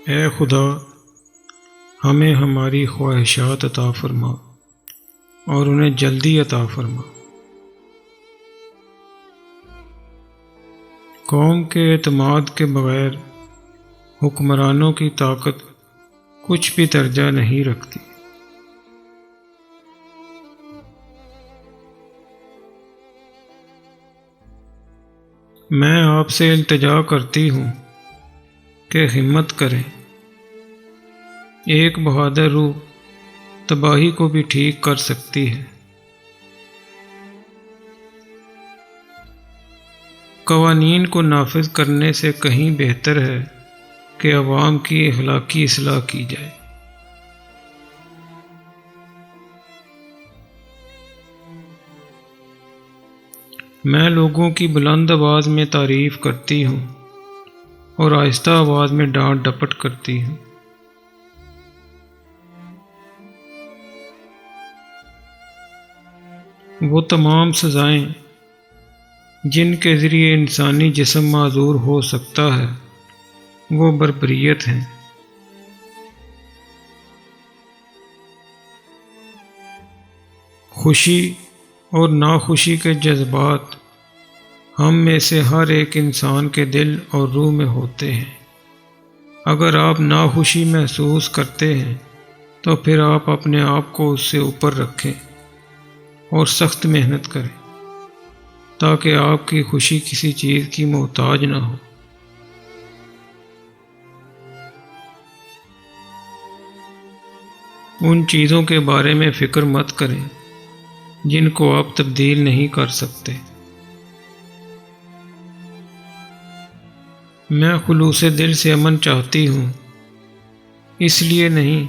اے خدا، ہمیں ہماری خواہشات عطا فرما اور انہیں جلدی عطا فرما۔ قوم کے اعتماد کے بغیر حکمرانوں کی طاقت کچھ بھی درجہ نہیں رکھتی۔ میں آپ سے التجا کرتی ہوں کہ ہمت کریں۔ ایک بہادر روح تباہی کو بھی ٹھیک کر سکتی ہے۔ قوانین کو نافذ کرنے سے کہیں بہتر ہے کہ عوام کی اخلاقی اصلاح کی جائے۔ میں لوگوں کی بلند آواز میں تعریف کرتی ہوں اور آہستہ آواز میں ڈانٹ ڈپٹ کرتی ہوں۔ وہ تمام سزائیں جن کے ذریعے انسانی جسم معذور ہو سکتا ہے وہ بربریت ہیں۔ خوشی اور ناخوشی کے جذبات ہم میں سے ہر ایک انسان کے دل اور روح میں ہوتے ہیں۔ اگر آپ ناخوشی محسوس کرتے ہیں تو پھر آپ اپنے آپ کو اس سے اوپر رکھیں اور سخت محنت کریں تاکہ آپ کی خوشی کسی چیز کی محتاج نہ ہو۔ ان چیزوں کے بارے میں فکر مت کریں جن کو آپ تبدیل نہیں کر سکتے۔ میں خلوص دل سے امن چاہتی ہوں، اس لیے نہیں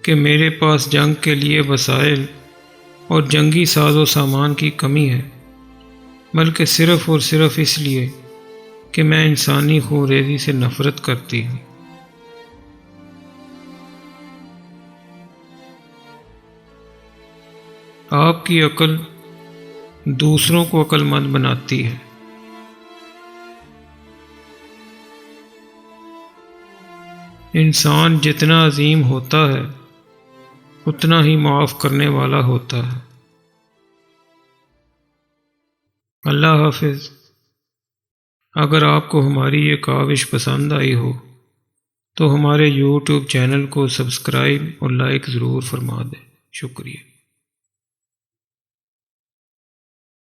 کہ میرے پاس جنگ کے لیے وسائل اور جنگی ساز و سامان کی کمی ہے، بلکہ صرف اور صرف اس لیے کہ میں انسانی خوریزی سے نفرت کرتی ہوں۔ آپ کی عقل دوسروں کو عقل مند بناتی ہے۔ انسان جتنا عظیم ہوتا ہے اتنا ہی معاف کرنے والا ہوتا ہے۔ اللہ حافظ۔ اگر آپ کو ہماری یہ کاوش پسند آئی ہو تو ہمارے یوٹیوب چینل کو سبسکرائب اور لائک ضرور فرما دیں۔ شکریہ۔